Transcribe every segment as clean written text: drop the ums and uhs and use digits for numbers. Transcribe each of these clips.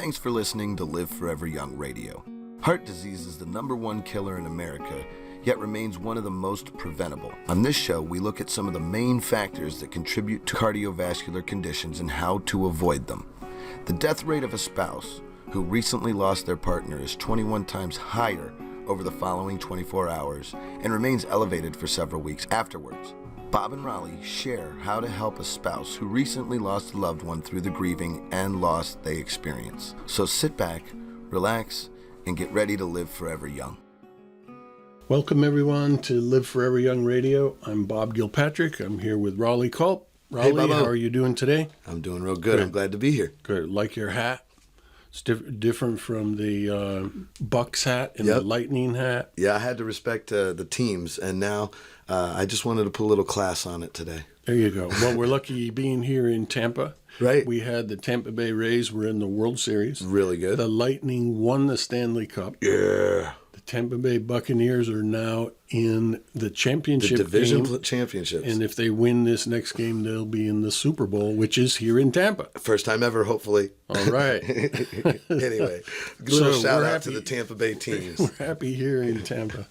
Thanks for listening to Live Forever Young Radio. Heart disease is the #1 killer in America, yet remains one of the most preventable. On this show, we look at some of the main factors that contribute to cardiovascular conditions and how to avoid them. The death rate of a spouse who recently lost their partner is 21 times higher over the following 24 hours and remains elevated for several weeks afterwards. Bob and Rollie share how to help a spouse who recently lost a loved one through the grieving and loss they experience. So sit back, relax, and get ready to live forever young. Welcome everyone to Live Forever Young Radio. I'm Bob Gilpatrick. I'm here with Rollie Culp. Rollie, Hey, how are you doing today? I'm doing real good. I'm glad to be here. Good. Like your hat? It's different from the Bucks hat and the Lightning hat. Yeah, I had to respect the teams, and now I just wanted to put a little class on it today. There you go. Well, we're lucky being here in Tampa. Right. We had the Tampa Bay Rays were in the World Series. Really good. The Lightning won the Stanley Cup. Yeah. The Tampa Bay Buccaneers are now in the championship The division game. championships. And if they win this next game, they'll be in the Super Bowl, which is here in Tampa. First time ever, hopefully. All right. Anyway, a little shout out to the Tampa Bay teams. We're happy here in Tampa.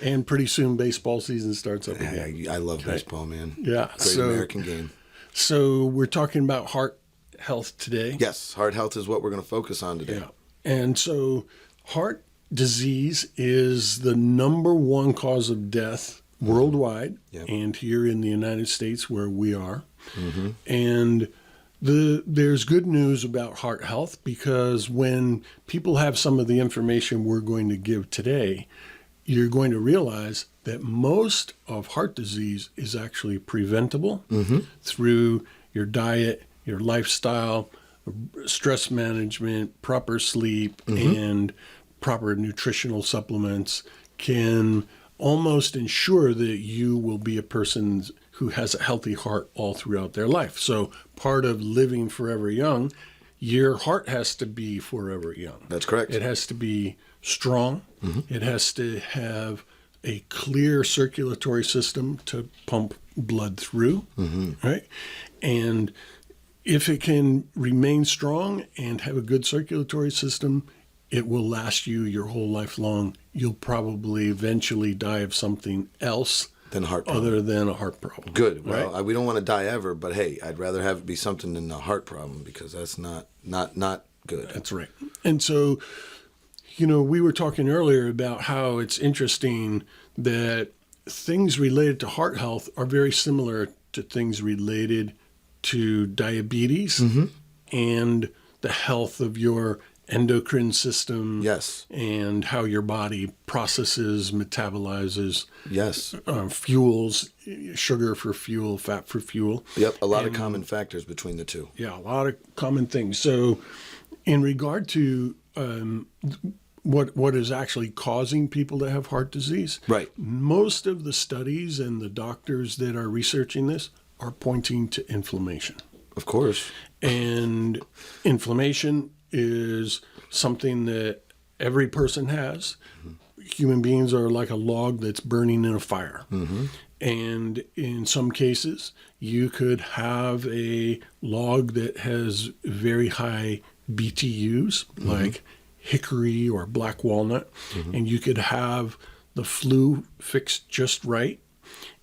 And pretty soon baseball season starts up again. I love baseball, man. Yeah. Great American game. So we're talking about heart health today. Yes, heart health is what we're going to focus on today. Yeah. And so heart disease is the #1 cause of death worldwide, and here in the United States where we are. Mm-hmm. And there's good news about heart health, because when people have some of the information we're going to give today, you're going to realize that most of heart disease is actually preventable through your diet, your lifestyle, stress management, proper sleep, and proper nutritional supplements can almost ensure that you will be a person who has a healthy heart all throughout their life. So part of living forever young, your heart has to be forever young. That's correct. It has to be strong. It has to have a clear circulatory system to pump blood through, right? And if it can remain strong and have a good circulatory system, it will last you your whole life long. You'll probably eventually die of something else than a heart problem. Other than a heart problem. Good. Well, right? We don't want to die ever, but hey, I'd rather have it be something than a heart problem, because that's not good. That's right. And so, we were talking earlier about how it's interesting that things related to heart health are very similar to things related to diabetes and the health of your endocrine system. Yes. And how your body processes, metabolizes. Yes. Fuels, sugar for fuel, fat for fuel. Yep. A lot of common factors between the two. Yeah, a lot of common things. So in regard to what is actually causing people to have heart disease, right, most of the studies and the doctors that are researching this are pointing to inflammation. Of course. And inflammation is something that every person has. Human beings are like a log that's burning in a fire. And in some cases, you could have a log that has very high BTUs, like hickory or black walnut, and you could have the flue fixed just right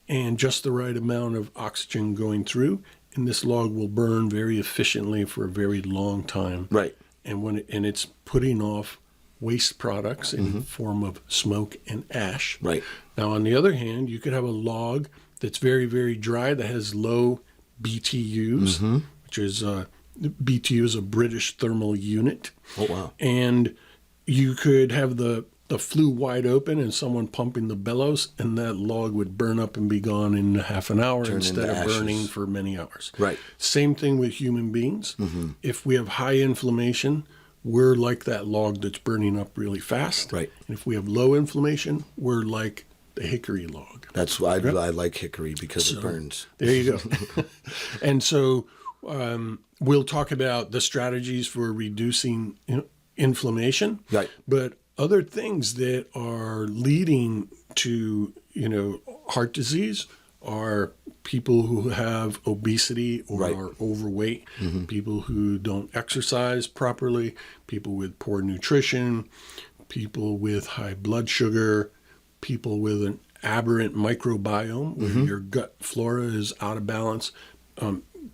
and just the right amount of oxygen going through, and this log will burn very efficiently for a very long time. Right. And it's putting off waste products in the form of smoke and ash. Right. Now, on the other hand, you could have a log that's very, very dry that has low BTUs, which is BTU is a British thermal unit. Oh, wow. And you could have the flue wide open and someone pumping the bellows, and that log would burn up and be gone in half an hour instead of burning for many hours. Right. Same thing with human beings. If we have high inflammation, we're like that log that's burning up really fast. Right. And if we have low inflammation, we're like the hickory log. That's why I like hickory, because it burns. There you go. And so we'll talk about the strategies for reducing inflammation. Right. But other things that are leading to, heart disease are people who have obesity or Right. are overweight, people who don't exercise properly, people with poor nutrition, people with high blood sugar, people with an aberrant microbiome where your gut flora is out of balance,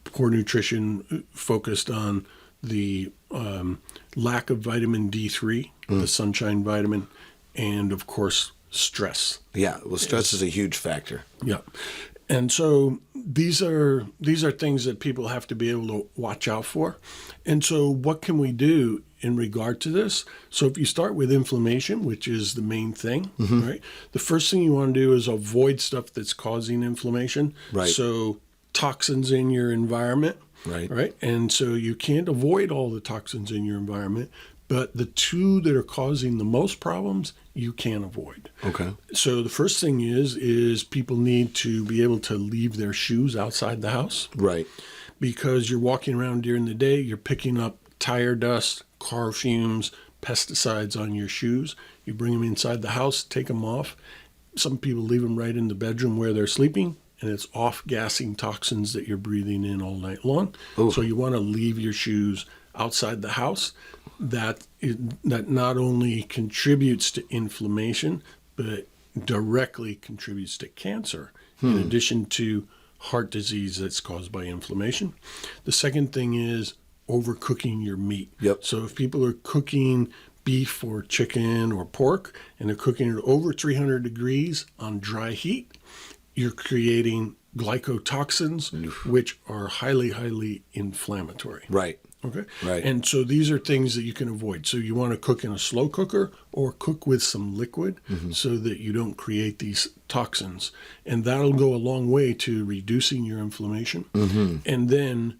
poor nutrition focused on the lack of vitamin D3, the sunshine vitamin, and of course, stress. Yeah, well, stress is a huge factor. Yeah. And so these are things that people have to be able to watch out for. And so what can we do in regard to this? So if you start with inflammation, which is the main thing, right? The first thing you want to do is avoid stuff that's causing inflammation. Right. So toxins in your environment, Right. And so you can't avoid all the toxins in your environment, but the two that are causing the most problems, you can avoid. Okay. So the first thing is people need to be able to leave their shoes outside the house, Right. because you're walking around during the day, you're picking up tire dust, car fumes, pesticides on your shoes. You bring them inside the house, take them off. Some people leave them right in the bedroom where they're sleeping, and it's off-gassing toxins that you're breathing in all night long. Ooh. So you want to leave your shoes outside the house. That not only contributes to inflammation, but directly contributes to cancer, in addition to heart disease that's caused by inflammation. The second thing is overcooking your meat. Yep. So if people are cooking beef or chicken or pork, and they're cooking it over 300 degrees on dry heat, you're creating glycotoxins, which are highly, highly inflammatory. Right. Okay. Right. And so these are things that you can avoid. So you want to cook in a slow cooker or cook with some liquid so that you don't create these toxins. And that'll go a long way to reducing your inflammation. And then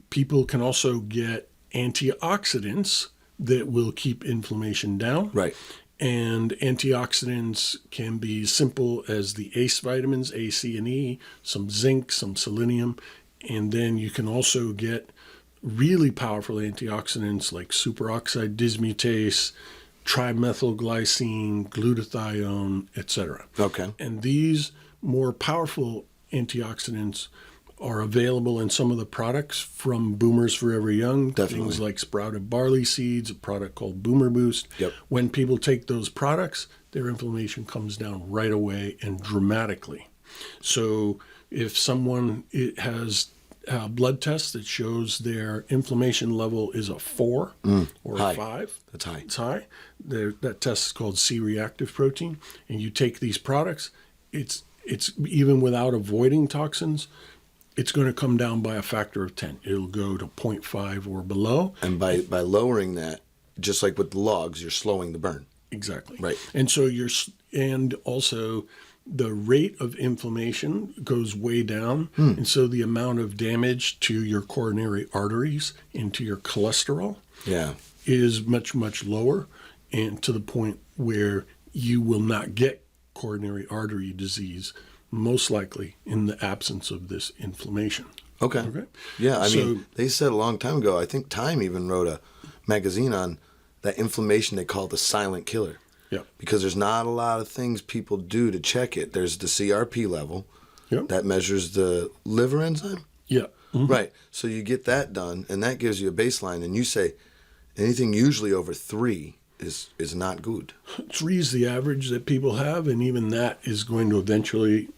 people can also get antioxidants that will keep inflammation down. Right. And antioxidants can be simple as the ACE vitamins, A, C, and E, some zinc, some selenium. And then you can also get really powerful antioxidants like superoxide dismutase, trimethylglycine, glutathione, etc. Okay. And these more powerful antioxidants are available in some of the products from Boomers Forever Young. Definitely. Things like sprouted barley seeds, a product called Boomer Boost. Yep. When people take those products, their inflammation comes down right away and dramatically. So if someone has a blood test that shows their inflammation level is a 4 or High. a 5, That's high. it's high. That test is called C-reactive protein. And you take these products, it's even without avoiding toxins, it's going to come down by a factor of 10. It'll go to 0.5 or below. And by lowering that, just like with the logs, you're slowing the burn. Exactly. Right. And so and also the rate of inflammation goes way down. And so the amount of damage to your coronary arteries and to your cholesterol Yeah. is much, much lower, and to the point where you will not get coronary artery disease, most likely in the absence of this inflammation. Okay. Yeah, I mean, So- they said a long time ago, I think Time even wrote a magazine on that inflammation they call the silent killer. Yeah. Because there's not a lot of things people do to check it. There's the CRP level Yeah. that measures the liver enzyme. Yeah. Right. So you get that done, and that gives you a baseline. And you say anything usually over 3 is not good. 3 is the average that people have, and even that is going to eventually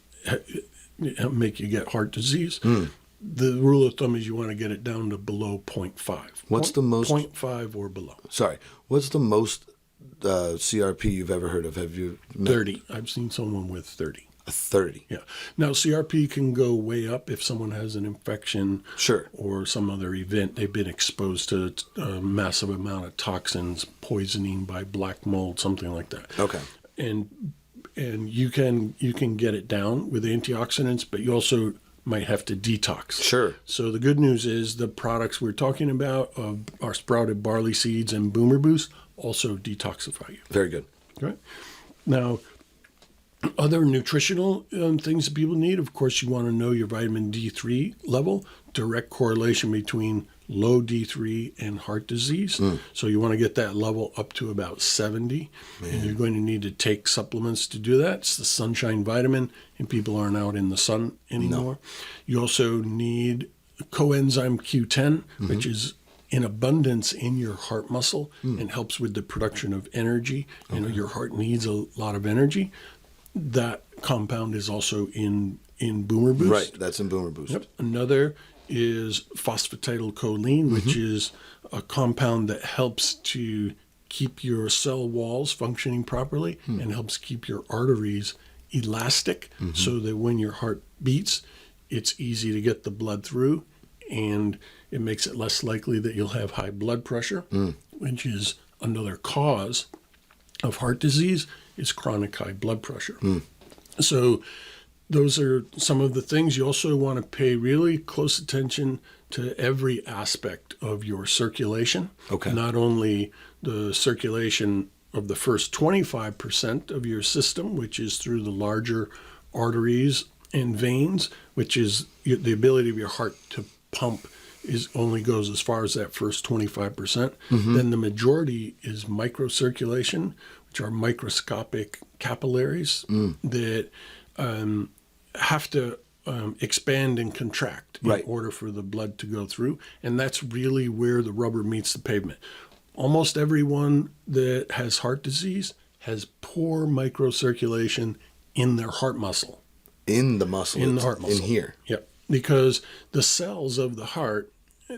make you get heart disease. The rule of thumb is you want to get it down to below 0.5. What's the most- 0.5 or below. Sorry. What's the most CRP you've ever heard of? Have you met 30. I've seen someone with 30. a 30? Yeah. Now, CRP can go way up if someone has an infection Sure. or some other event. They've been exposed to a massive amount of toxins, poisoning by black mold, something like that. Okay. And you can get it down with antioxidants, but you also might have to detox. Sure. So the good news is the products we're talking about are sprouted barley seeds and Boomer Boost also detoxify you. Very good. Okay. Now, other nutritional things that people need, of course, you want to know your vitamin D3 level. Direct correlation between low D3 and heart disease. So you want to get that level up to about 70. And you're going to need to take supplements to do that. It's the sunshine vitamin, and people aren't out in the sun anymore. You also need coenzyme Q10, which is in abundance in your heart muscle and helps with the production of energy. You know, your heart needs a lot of energy. That compound is also in Boomer Boost. Right, that's in Boomer Boost. Yep. Another is phosphatidylcholine, which is a compound that helps to keep your cell walls functioning properly and helps keep your arteries elastic so that when your heart beats, it's easy to get the blood through, and it makes it less likely that you'll have high blood pressure, which is another cause of heart disease, is chronic high blood pressure. So those are some of the things. You also want to pay really close attention to every aspect of your circulation. Okay. Not only the circulation of the first 25% of your system, which is through the larger arteries and veins, which is the ability of your heart to pump only goes as far as that first 25%. Then the majority is microcirculation, which are microscopic capillaries that have to expand and contract in order for the blood to go through. And that's really where the rubber meets the pavement. Almost everyone that has heart disease has poor microcirculation in their heart muscle. In the muscle. In the heart muscle. In here. Yep. Because the cells of the heart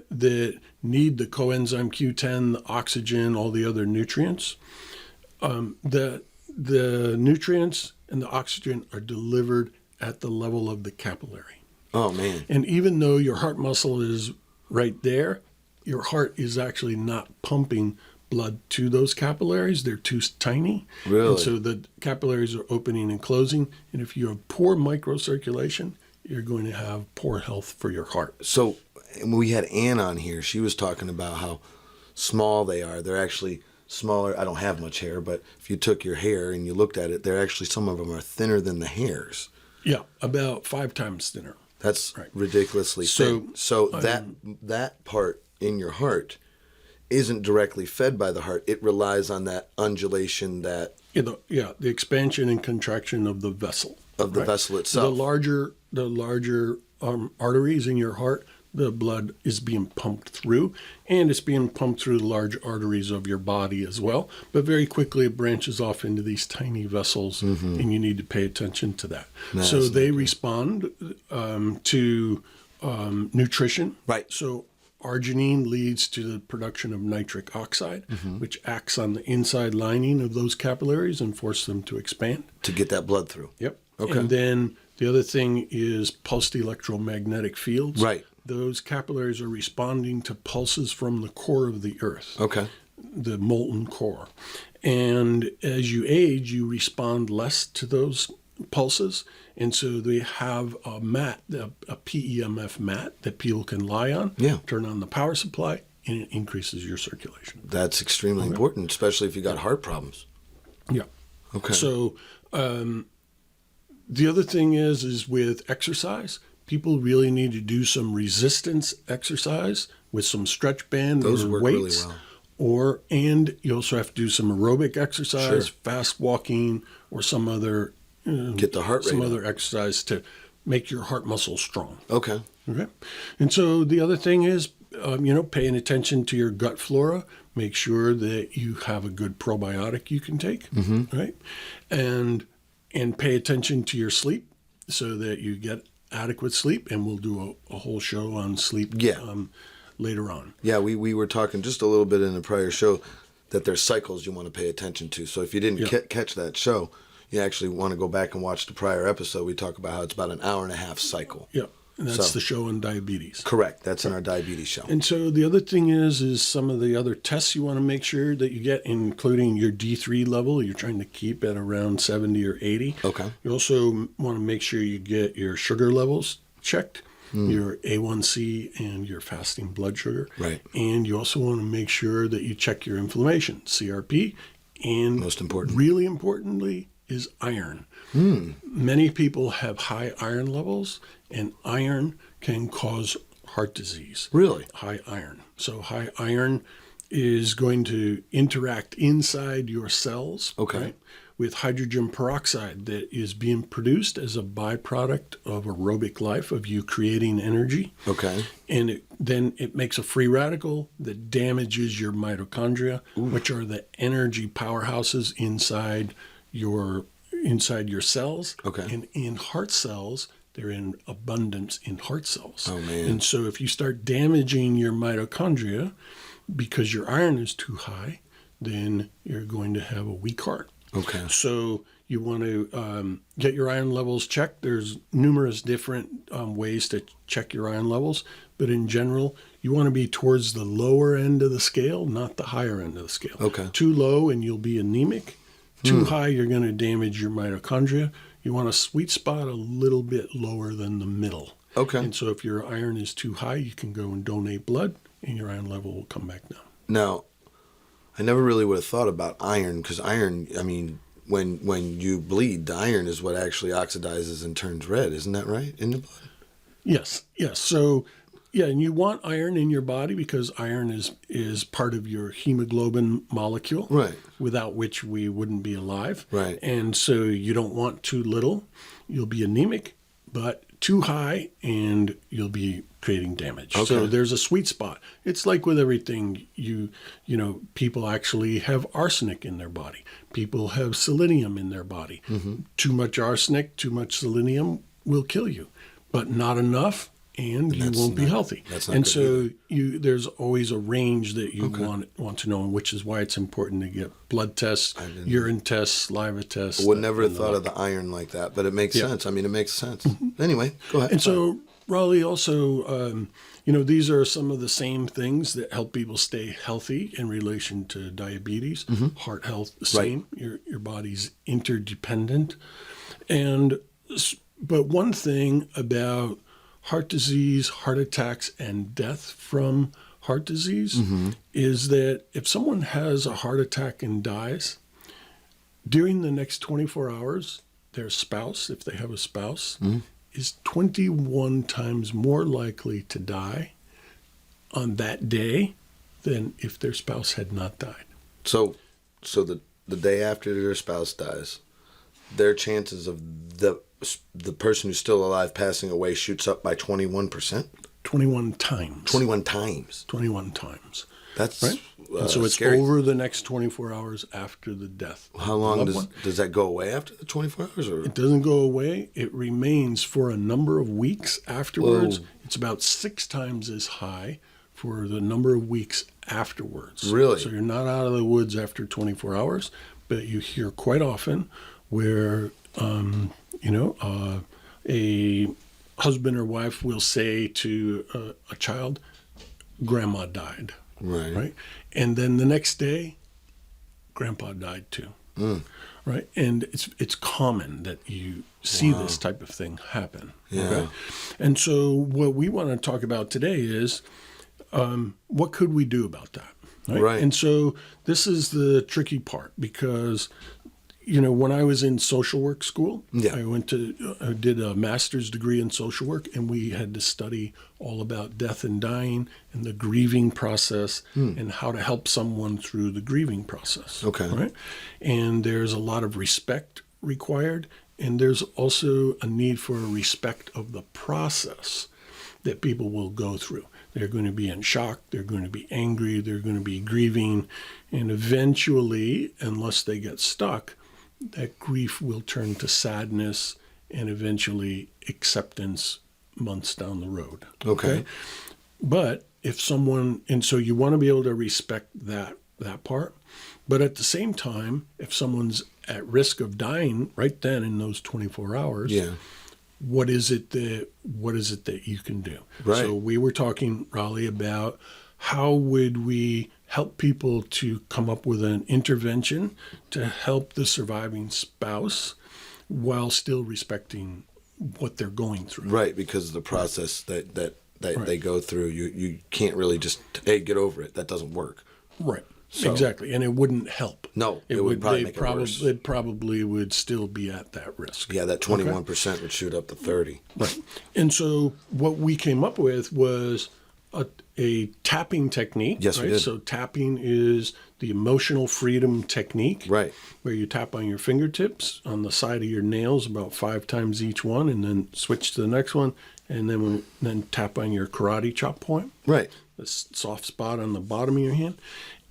that need the coenzyme Q10, the oxygen, all the other nutrients, the nutrients and the oxygen are delivered at the level of the capillary. Oh, man. And even though your heart muscle is right there, your heart is actually not pumping blood to those capillaries. They're too tiny. Really? And so the capillaries are opening and closing. And if you have poor microcirculation, you're going to have poor health for your heart. So when we had Ann on here, she was talking about how small they are. They're actually smaller. I don't have much hair, but if you took your hair and you looked at it, they're actually, some of them are thinner than the hairs. Yeah, about 5 times thinner. That's ridiculously thin. So that part in your heart isn't directly fed by the heart. It relies on that undulation, that the expansion and contraction of the vessel. Of the vessel itself. The larger arteries in your heart, the blood is being pumped through, and it's being pumped through the large arteries of your body as well. But very quickly it branches off into these tiny vessels, and you need to pay attention to that. So they respond to nutrition. Right. So arginine leads to the production of nitric oxide, which acts on the inside lining of those capillaries and forces them to expand. To get that blood through. Yep. Okay. And then the other thing is pulsed electromagnetic fields. Right. Those capillaries are responding to pulses from the core of the earth. Okay. The molten core. And as you age, you respond less to those pulses. And so they have a mat, a PEMF mat that people can lie on, turn on the power supply, and it increases your circulation. That's extremely important, especially if you got heart problems. Yeah. Okay. So the other thing is with exercise, people really need to do some resistance exercise with some stretch band Those or work weights. really well. And you also have to do some aerobic exercise, fast walking, or some other get the heart rate some up. other exercise to make your heart muscle strong. Okay. And so the other thing is, paying attention to your gut flora. Make sure that you have a good probiotic you can take, right? And pay attention to your sleep so that you get adequate sleep. And we'll do a whole show on sleep later on. Yeah, we were talking just a little bit in a prior show that there's cycles you want to pay attention to. So if you didn't catch that show, you actually want to go back and watch the prior episode. We talk about how it's about an hour and a half cycle. Yeah, and that's the show on diabetes. Correct. That's in our diabetes show. And so the other thing is some of the other tests you want to make sure that you get, including your D3 level. You're trying to keep at around 70 or 80. Okay. You also want to make sure you get your sugar levels checked, your A1C and your fasting blood sugar. Right. And you also want to make sure that you check your inflammation, CRP, and most important, really importantly, is iron. Many people have high iron levels, and iron can cause heart disease. Really? High iron. So high iron is going to interact inside your cells, Okay. with hydrogen peroxide that is being produced as a byproduct of aerobic life, of you creating energy. Okay. And then it makes a free radical that damages your mitochondria, which are the energy powerhouses inside your cells. Okay. And in heart cells, they're in abundance in heart cells. Oh, man. And so if you start damaging your mitochondria because your iron is too high, then you're going to have a weak heart. Okay. So you want to get your iron levels checked. There's numerous different ways to check your iron levels, but in general, you want to be towards the lower end of the scale, not the higher end of the scale. Okay. Too low and you'll be anemic. Too high, you're going to damage your mitochondria. You want a sweet spot a little bit lower than the middle. Okay. And so if your iron is too high, you can go and donate blood, and your iron level will come back down. Now, I never really would have thought about iron, because iron, I mean, when you bleed, the iron is what actually oxidizes and turns red. Isn't that right, in the blood? Yes. So, yeah, and you want iron in your body because iron is part of your hemoglobin molecule, Right. without which we wouldn't be alive. Right. And so you don't want too little. You'll be anemic, but too high, and you'll be creating damage. Okay. So there's a sweet spot. It's like with everything, you know, people actually have arsenic in their body. People have selenium in their body. Too much arsenic, too much selenium will kill you, but not enough, and you won't be healthy. That's not and good so there's always a range that you want to know, and which is why it's important to get blood tests, urine tests, saliva tests. I would never have thought of the iron like that, but it makes sense. I mean, it makes sense. Anyway, go ahead. And so Rollie also, these are some of the same things that help people stay healthy in relation to diabetes, heart health, the same. Right. Your body's interdependent. But one thing about heart disease, heart attacks, and death from heart disease is that if someone has a heart attack and dies, during the next 24 hours, their spouse, if they have a spouse, is 21 times more likely to die on that day than if their spouse had not died. So the day after their spouse dies, their chances of the person who's still alive passing away shoots up by 21%? 21 times. 21 times. 21 times. That's right. And so it's scary. over the next 24 hours after the death. How long does that go away after the 24 hours? Or? It doesn't go away. It remains for a number of weeks afterwards. Whoa. It's about 6 times as high for the number of weeks afterwards. Really? So you're not out of the woods after 24 hours, but you hear quite often where, a husband or wife will say to a child, "Grandma died." Right. And then the next day, Grandpa died too. Right. And it's common that you see this type of thing happen. Yeah. Okay? And so what we want to talk about today is what could we do about that? Right. And so this is the tricky part because, when I was in social work school, I did a master's degree in social work, and we had to study all about death and dying and the grieving process and how to help someone through the grieving process. Okay. Right. And there's a lot of respect required, and there's also a need for a respect of the process that people will go through. They're going to be in shock, they're going to be angry, they're going to be grieving, and eventually, unless they get stuck, that grief will turn to sadness and eventually acceptance months down the road. Okay. But if someone, and so you want to be able to respect that part, but at the same time, if someone's at risk of dying right then in those 24 hours, what is it that you can do? Right. So we were talking, Rollie, about how would we help people to come up with an intervention to help the surviving spouse while still respecting what they're going through. Right, because of the process that they go through, you can't really just, hey, get over it. That doesn't work. Right. So, exactly. And it wouldn't help. No, it would probably make it worse. It probably would still be at that risk. Yeah, that 21% would shoot up to 30. Right. And so what we came up with was a tapping technique. Yes, right? we did. So tapping is the emotional freedom technique. Right. Where you tap on your fingertips on the side of your nails about 5 times each one, and then switch to the next one, and then tap on your karate chop point. Right. The soft spot on the bottom of your hand.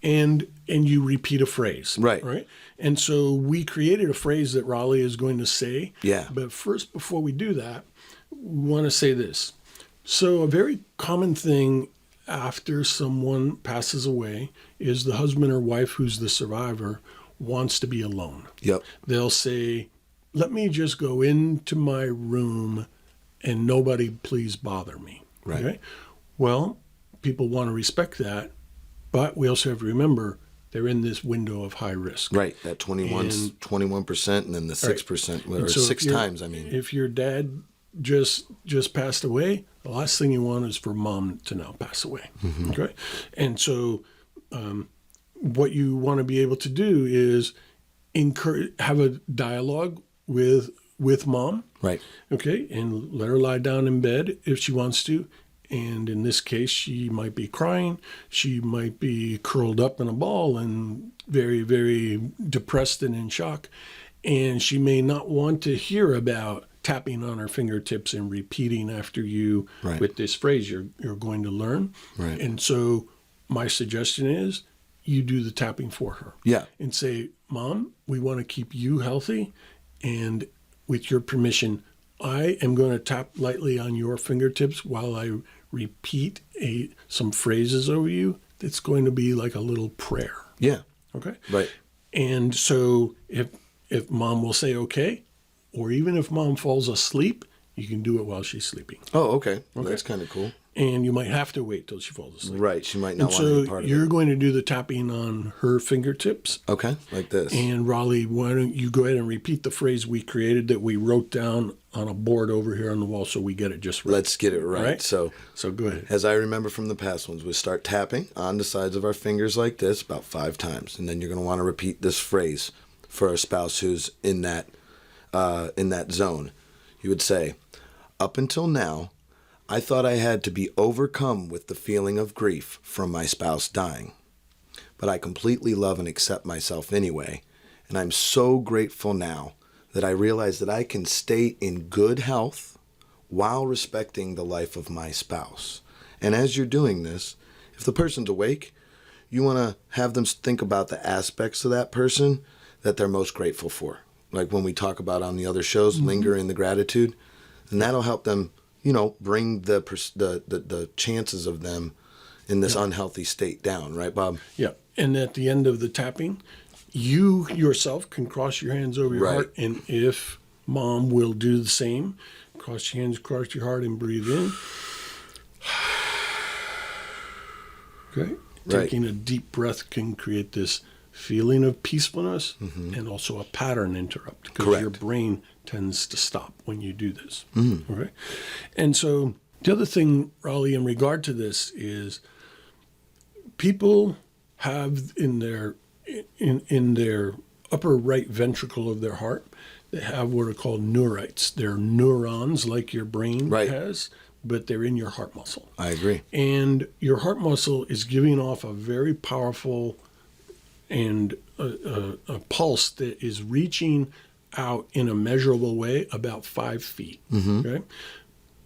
And you repeat a phrase. Right. Right. And so we created a phrase that Rollie is going to say. Yeah. But first, before we do that, we want to say this. So a very common thing after someone passes away is the husband or wife who's the survivor wants to be alone. Yep. They'll say, let me just go into my room and nobody please bother me. Right. Okay? Well, people want to respect that, but we also have to remember they're in this window of high risk. Right. That 21%, and then the 6%, or so 6 times, I mean. If your dad just passed away, the last thing you want is for mom to now pass away. Mm-hmm. Okay? And so what you want to be able to do is have a dialogue with mom. Right. Okay? And let her lie down in bed if she wants to. And in this case, she might be crying. She might be curled up in a ball and very, very depressed and in shock. And she may not want to hear about tapping on her fingertips and repeating after you Right. with this phrase you're going to learn. Right. And so my suggestion is you do the tapping for her. Yeah. And say, Mom, we want to keep you healthy. And with your permission, I am going to tap lightly on your fingertips while I repeat some phrases over you. It's going to be like a little prayer. Yeah. Okay? Right. And so if mom will say okay, or even if mom falls asleep, you can do it while she's sleeping. Oh, okay. Well, that's kind of cool. And you might have to wait till she falls asleep. Right. She might not And want any so part of you're it. going to do the tapping on her fingertips. Okay. Like this. And Rollie, why don't you go ahead and repeat the phrase we created that we wrote down on a board over here on the wall so we get it just right. Let's get it right. So go ahead. as I remember from the past ones, we start tapping on the sides of our fingers like this about 5 times. And then you're going to want to repeat this phrase for a spouse who's in that zone. You would say, up until now, I thought I had to be overcome with the feeling of grief from my spouse dying. But I completely love and accept myself anyway. And I'm so grateful now that I realize that I can stay in good health while respecting the life of my spouse. And as you're doing this, if the person's awake, you want to have them think about the aspects of that person that they're most grateful for. Like when we talk about on the other shows, linger in the gratitude. And that'll help them, bring the chances of them in this unhealthy state down. Right, Bob? Yeah. And at the end of the tapping, you yourself can cross your hands over your heart. And if mom will do the same, cross your hands across your heart and breathe in. Okay. Right. Taking a deep breath can create this feeling of peacefulness and also a pattern interrupt because your brain tends to stop when you do this. Okay. And so the other thing, Rollie, in regard to this is people have in their upper right ventricle of their heart, they have what are called neurites. They're neurons like your brain has, but they're in your heart muscle. I agree. And your heart muscle is giving off a very powerful and a pulse that is reaching out in a measurable way about 5 feet. Okay?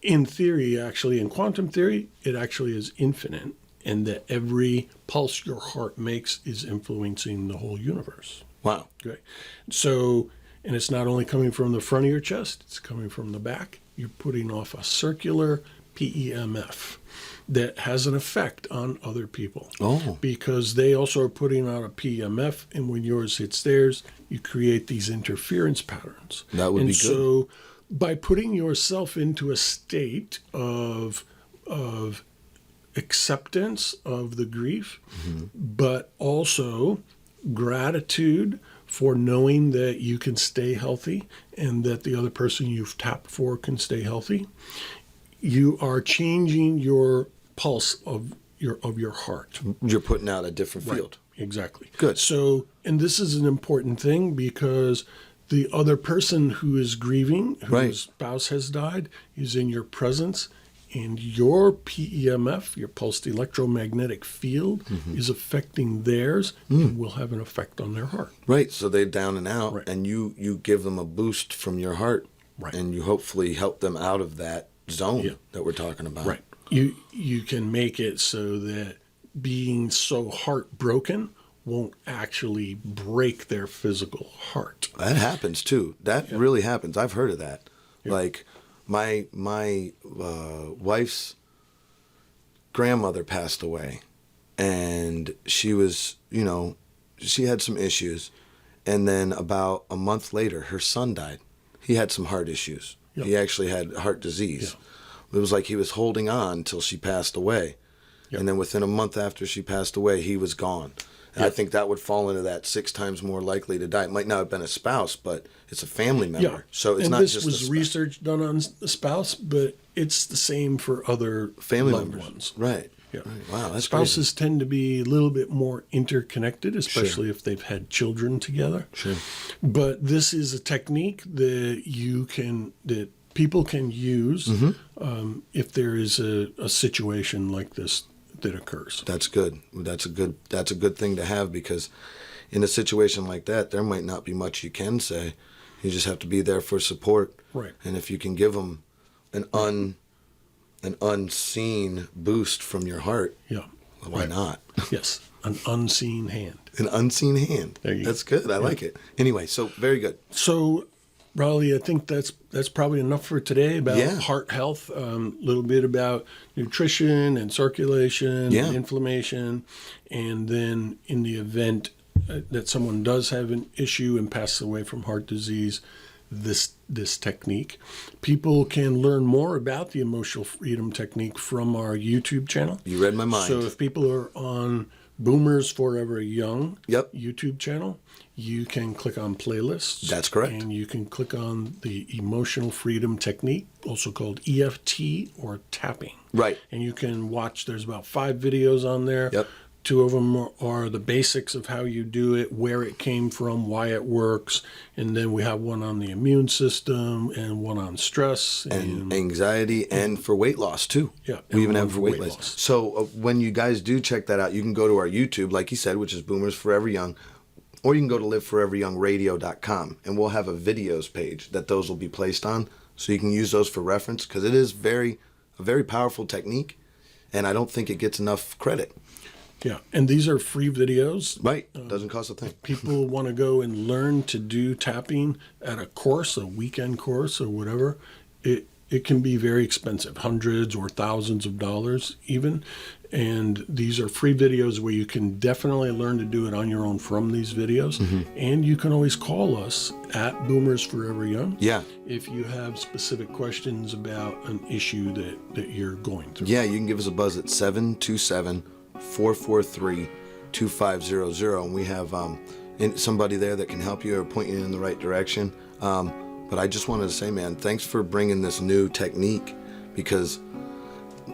In theory, actually, in quantum theory, it actually is infinite, and that every pulse your heart makes is influencing the whole universe. Wow. Okay. So, and it's not only coming from the front of your chest, it's coming from the back. You're putting off a circular PEMF that has an effect on other people. Oh. Because they also are putting out a PEMF, and when yours hits theirs, you create these interference patterns. That would be good. So by putting yourself into a state of acceptance of the grief, but also gratitude for knowing that you can stay healthy and that the other person you've tapped for can stay healthy, you are changing your pulse of your heart. You're putting out a different field. Right, exactly. Good. So, and this is an important thing because the other person who is grieving, whose spouse has died, is in your presence, and your PEMF, your pulsed electromagnetic field, is affecting theirs and will have an effect on their heart. Right. So they're down and out, Right. and you give them a boost from your heart, Right. and you hopefully help them out of that zone that we're talking about. Right. You can make it so that being so heartbroken won't actually break their physical heart. That happens too. That really happens. I've heard of that. Yeah. Like my wife's grandmother passed away, and she was, she had some issues, and then about a month later, her son died. He had some heart issues. Yep. He actually had heart disease. It was like he was holding on till she passed away. Yep. And then within a month after she passed away, he was gone. And I Yep. think that would fall into that 6 times more likely to die. It might not have been a spouse, but it's a family member. Yeah. So it's and not this just was research done on the spouse, but it's the same for other family loved members. ones. Right. Yeah. Right. Wow, that's Spouses tend to be a little bit more interconnected, especially if they've had children together. Sure. But this is a technique that people can use if there is a situation like this that occurs. That's good. That's a good thing to have, because in a situation like that, there might not be much you can say. You just have to be there for support. Right. And if you can give them an unseen boost from your heart, Yeah. why not? Yes. An unseen hand. An unseen hand. There you That's go. good. I like it. Anyway, so very good. So, Rollie, I think that's probably enough for today about heart health. A little bit about nutrition and circulation and inflammation. And then in the event that someone does have an issue and passes away from heart disease, this technique. People can learn more about the emotional freedom technique from our YouTube channel. You read my mind. So if people are on Boomers Forever Young YouTube channel, you can click on playlists. That's correct. And you can click on the emotional freedom technique, also called EFT or tapping. Right. And you can watch, there's about 5 videos on there. Yep. 2 of them are the basics of how you do it, where it came from, why it works. And then we have one on the immune system and one on stress. And anxiety, and for weight loss too. Yeah. We even have for weight loss. So when you guys do check that out, you can go to our YouTube, like you said, which is Boomers Forever Young, or you can go to liveforeveryoungradio.com, and we'll have a videos page that those will be placed on, so you can use those for reference, because it is a very powerful technique, and I don't think it gets enough credit. Yeah, and these are free videos. Right. Doesn't cost a thing. People want to go and learn to do tapping at a course, a weekend course or whatever. It can be very expensive, hundreds or thousands of dollars even. And these are free videos where you can definitely learn to do it on your own from these videos. And you can always call us at Boomers Forever Young. Yeah. If you have specific questions about an issue that you're going through. Yeah, you can give us a buzz at 727-443-2500, and we have somebody there that can help you or point you in the right direction. But I just wanted to say, man, thanks for bringing this new technique, because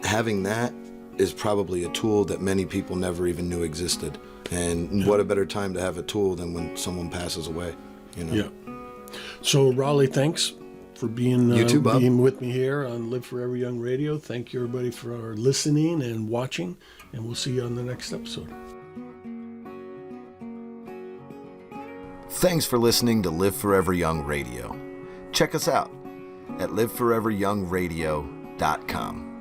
having that is probably a tool that many people never even knew existed. And what a better time to have a tool than when someone passes away, Yeah. So, Rollie, thanks for being You too, Bob. being with me here on Live Forever Young Radio. Thank you, everybody, for listening and watching, and we'll see you on the next episode. Thanks for listening to Live Forever Young Radio. Check us out at liveforeveryoungradio.com.